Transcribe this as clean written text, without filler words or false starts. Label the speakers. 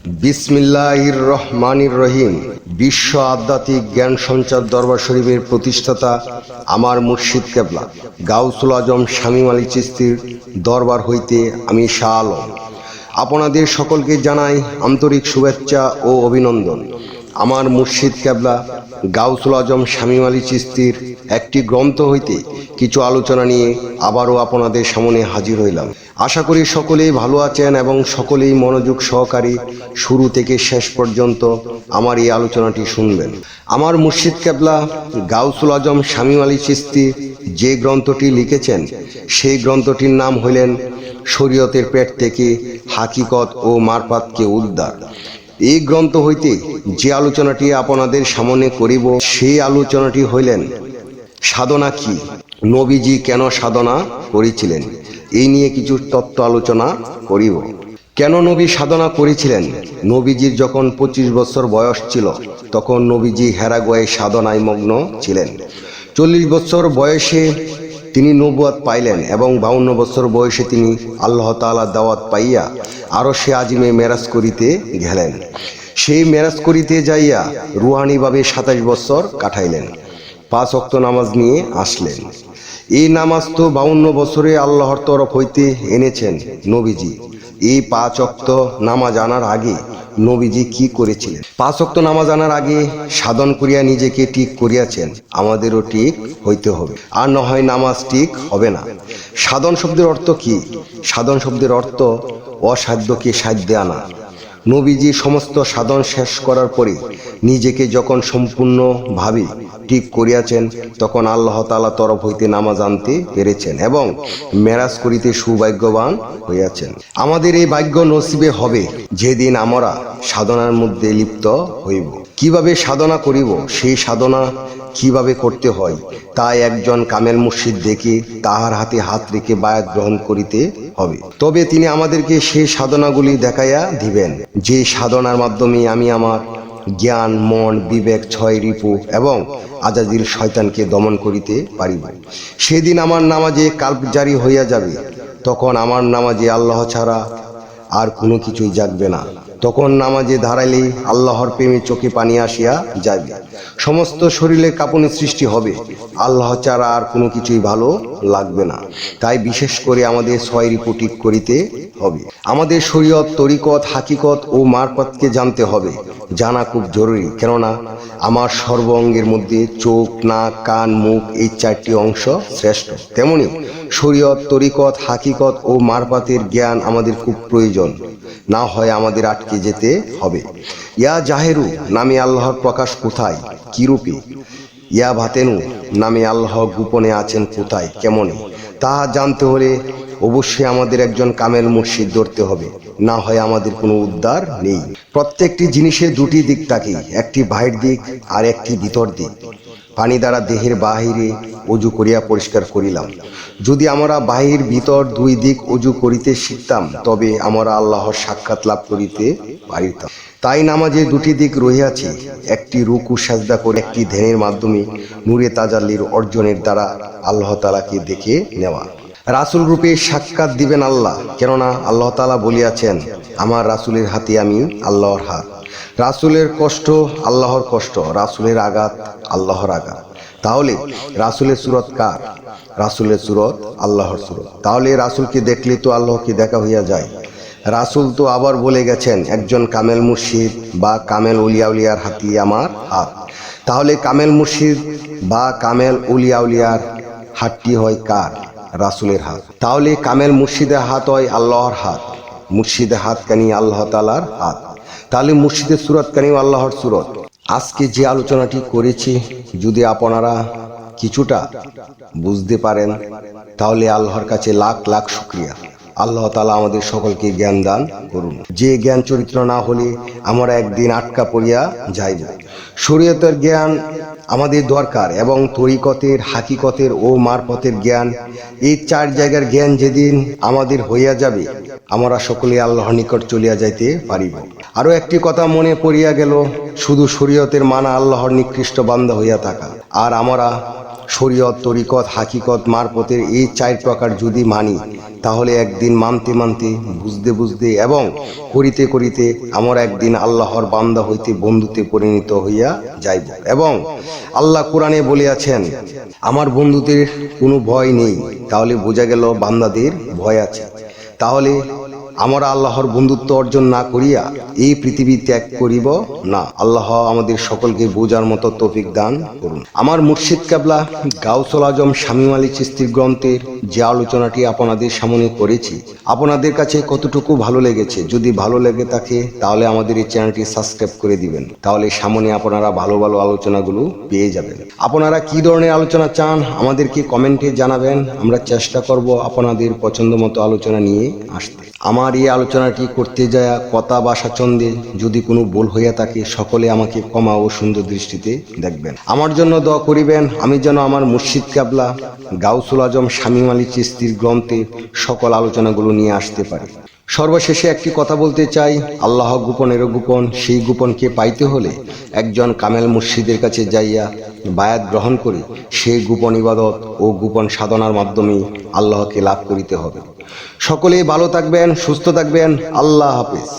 Speaker 1: বিসমিল্লাহির রহমানির রহিম। বিশ্ব আধ্যাত্মিক জ্ঞান সঞ্চার দরবার শরীফের প্রতিষ্ঠাতা আমার মুর্শিদ কেবলা গাউসুল আজম শামীম আলী চিশতির দরবার হইতে আমি শাহ আলম আপনাদের সকলকে জানাই আন্তরিক শুভেচ্ছা ও অভিনন্দন। আমার মুর্শিদ কেবলা গাউসুল আজম শামীম আলী চিশতির একটি গ্রন্থ হইতে কিছু আলোচনা নিয়ে আবারও আপনাদের সামনে হাজির হইলাম। আশা করি সকলেই ভালো আছেন এবং সকলেই মনোযোগ সহকারে শুরু থেকে শেষ পর্যন্ত আমার এই আলোচনাটি শুনবেন। আমার মুর্শিদ কেবলা গাউসুল আজম শামীম আলী চিশতি যে গ্রন্থটি লিখেছেন সেই গ্রন্থটির নাম হইলেন শরীয়তের পেট থেকে হাকিকত ও মারফাতকে উদ্ধার। এই গ্রন্থ হইতে যে আলোচনাটি আপনাদের সামনে করিব সেই আলোচনাটি হইলেন সাধনা কি, নবীজি কেন সাধনা করেছিলেন, এই নিয়ে কিছু তত্ত্ব আলোচনা করিব। কেন নবী সাধনা করেছিলেন? নবীজির যখন 25 বছর বয়স ছিল তখন নবীজি হেরাগুয়ায় সাধনায় মগ্ন ছিলেন। 40 বছর বয়সে তিনি নবুয়াত পাইলেন এবং 52 বছর বয়সে তিনি আল্লাহ তাআলার দাওয়াত পাইয়া আরশে আজিমে মেরাজ করিতে গেলেন। সেই মেরাজ করিতে যাইয়া রুহানিভাবে 27 বছর কাটাইলেন। 5 ওয়াক্ত নামাজ নিয়ে আসলেন। এই নামাজ তো 52 বছরে আল্লাহর তরফ হইতে এনেছেন নবীজি। এই 5 ওয়াক্ত নামাজ আনার আগে নবীজি কি করেছিলেন? 5 ওয়াক্ত নামাজ আনার আগে সাধন করিয়া নিজেকে ঠিক করিয়াছেন। আমাদেরও ঠিক হইতে হবে, আর না হয় নামাজ ঠিক হবে না। সাধন শব্দের অর্থ কি? সাধন শব্দের অর্থ অসাধ্যকে সাধ্যে আনা। নবীজি সমস্ত সাধন শেষ করার পরে নিজেকে যখন সম্পূর্ণভাবে ঠিক করিয়াছেন তখন আল্লাহ তাআলা তরফ হইতে নামাজ আনতে পেরেছেন এবং মেরাজ করিতে সৌভাগ্যবান হইয়াছেন। আমাদের এই ভাগ্য নসিবে হবে যেদিন আমরা সাধনার মধ্যে লিপ্ত হইব। কিভাবে সাধনা করিব, সেই সাধনা কিভাবে করতে হয় তাই একজন কামেল মুর্শিদ দেখে তাহার হাতে হাত রেখে বায়াত গ্রহণ করিতে হবে। তবে তিনি আমাদেরকে সেই সাধনাগুলি দেখাইয়া দিবেন, যে সাধনার মাধ্যমে আমি আমার জ্ঞান, মন, বিবেক, ছয় রিপু এবং আজাজিল শয়তানকে দমন করিতে পারিব। সেদিন আমার নামাজে কাল্প জারি হইয়া যাবে। তখন আমার নামাজে আল্লাহ ছাড়া আর কোনো কিছুই জাগবে না। তখন নামাজে দাঁড়াইলেই আল্লাহর প্রেমে চোখে পানি আসিয়া যাবে। সমস্ত শরীরে কাঁপুনি সৃষ্টি হবে। আল্লাহ ছাড়া আর কোনো কিছুই ভালো লাগবে না। তাই বিশেষ করে আমাদের 6 রিপু ঠিক করিতে হবে। আমাদের শরীয়ত, তরিকত, হাকিকত ও মারফতকে জানতে হবে। জানা খুব জরুরি, কেননা আমার সর্ব অঙ্গের মধ্যে চোখ, নাক, কান, মুখ এই 4টি অংশ শ্রেষ্ঠ। তেমনি শরীয়ত, তরিকত, হাকিকত ও মারফতের জ্ঞান আমাদের খুব প্রয়োজন, না হয় আমাদের আটকে যেতে হবে। ইয়া জাহেরু নামে আল্লাহর প্রকাশ কোথায়, কি রূপে? ইয়া ভাতেনু নামে আল্লাহ গোপনে আছেন কোথায়, কেমনে? তাহা জানতে হলে অবশ্যই আমাদের একজন কামেল মুর্শিদ ধরতে হবে, না হয় আমাদের কোনো উদ্ধার নেই। প্রত্যেকটি জিনিসের 2টি দিক থাকে, একটি বাহির দিক আর একটি ভিতর দিক। পানি দ্বারা দেহের বাহিরে অজু করিয়া পরিষ্কার করিলাম। যদি আমরা বাহির ভিতর 2 দিক অজু করিতে শিখতাম তবে আমরা আল্লাহর সাক্ষাৎ লাভ করিতে পারিতাম। তাই নামাজে 2টি দিক রহিয়াছে, একটি রুকু সাজদা করে, একটি ধ্যানের মাধ্যমে নূরে তাজাল্লির অর্জনের দ্বারা আল্লাহ তাআলাকে দেখে নেওয়া। রাসূল রূপে সাক্ষাৎ দিবেন আল্লাহ, কেননা আল্লাহ তাআলা বলিয়াছেন আমার রাসূলের হাতে আমি আল্লাহর হাত। রাসূলের কষ্ট আল্লাহর কষ্ট, রাসূলের আঘাত আল্লাহর আঘাত। তাহলে রাসূলের সুরত কার? রাসূলের সুরত আল্লাহর সুরত। তাহলে রাসূলকে দেখলে তো আল্লাহকে দেখা হইয়া যায়। রাসূল তো আবার বলে গেছেন একজন কামেল মুর্শিদ বা কামেল উলিয়ার হাতে আমার হাত। তাহলে কামেল মুর্শিদ বা কামেল উলিয়ার হাতটি হয় কার? রাসূলের হাত। তাহলে কামেল মুর্শিদের হাত হয় আল্লাহর হাত। মুর্শিদের হাত কানি আল্লাহ তাআলার হাত। তাহলে মুর্শিদের সুরত কানিও আল্লাহর সুরত। আজকে যে আলোচনাটি করেছি যদি আপনারা কিছুটা বুঝতে পারেন তাহলে আল্লাহর কাছে লাখ লাখ শুকরিয়া। আল্লাহ তাআলা আমাদের সকলকে জ্ঞান দান করুন। যে জ্ঞান চরিত্র না হলে আমরা একদিন আটকা পড়িয়া যাইব। শরীয়তের জ্ঞান আমাদের দরকার এবং তরিকতের, হাকিকতের ও মারফতের জ্ঞান, এই 4 জায়গার জ্ঞান যেদিন আমাদের হইয়া যাবে আমরা সকলে আল্লাহর নিকট চলিয়া যাইতে পারিব। আরো একটি কথা মনে পড়িয়া গেল, শুধু শরীয়তের মানা আল্লাহর নিকৃষ্ট বান্দা হইয়া থাকা, আর আমরা শরীয়ত, তরিকত, হাকিকত, মারফতের এই 4 প্রকার যদি মানি, তাহলে একদিন মানতে মানতে, বুঝতে বুঝতে এবং করিতে করিতে আমরা একদিন আল্লাহর বান্দা হইতে বন্ধুতে পরিণত হইয়া যাইব। এবং আল্লাহ কোরআনে বলিয়াছেন, আমার বন্ধুদের কোনো ভয় নেই। তাহলে বোঝা গেল বান্দাদের ভয় আছে। তাহলে আমরা আল্লাহর বন্ধুত্ব অর্জন না করিয়া এই পৃথিবী ত্যাগ করিব না। আল্লাহ আমাদের সকলকে বোঝার মতো তৌফিক দান করুন। আমার মুর্শিদ কেবলা গাউসুল আজম শামীম আলী চিশতির গ্রন্থের যে আলোচনাটি আপনাদের সামনে করেছি, আপনাদের কাছে কতটুকু ভালো লেগেছে? যদি ভালো লেগে থাকে তাহলে আমাদের এই চ্যানেলটি সাবস্ক্রাইব করে দিবেন। তাহলে সামনে আপনারা ভালো ভালো আলোচনাগুলো পেয়ে যাবেন। আপনারা কি ধরনের আলোচনা চান আমাদেরকে কমেন্টে জানাবেন। আমরা চেষ্টা করব আপনাদের পছন্দ মতো আলোচনা নিয়ে আসতে। আমার এই আলোচনাটি করতে যায় কথা বা ছন্দে যদি কোনো ভুল হইয়া থাকে, সকলে আমাকে ক্ষমা ও সুন্দর দৃষ্টিতে দেখবেন। আমার জন্য দোয়া করিবেন, আমি যেন আমার মুর্শিদ কেবলা গাউসুল আজম শামীম আলী চিশতির গ্রন্থে সকল আলোচনাগুলো নিয়ে আসতে পারি। সর্বশেষে একটি কথা বলতে চাই, আল্লাহ গোপনেরও গোপন। সেই গোপনকে পাইতে হলে একজন কামেল মুর্শিদের কাছে যাইয়া বায়াত গ্রহণ করে সেই গোপন ইবাদত ও গোপন সাধনার মাধ্যমে আল্লাহকে লাভ করিতে হবে। সকলেই ভালো থাকবেন, সুস্থ থাকবেন। আল্লাহ হাফেজ।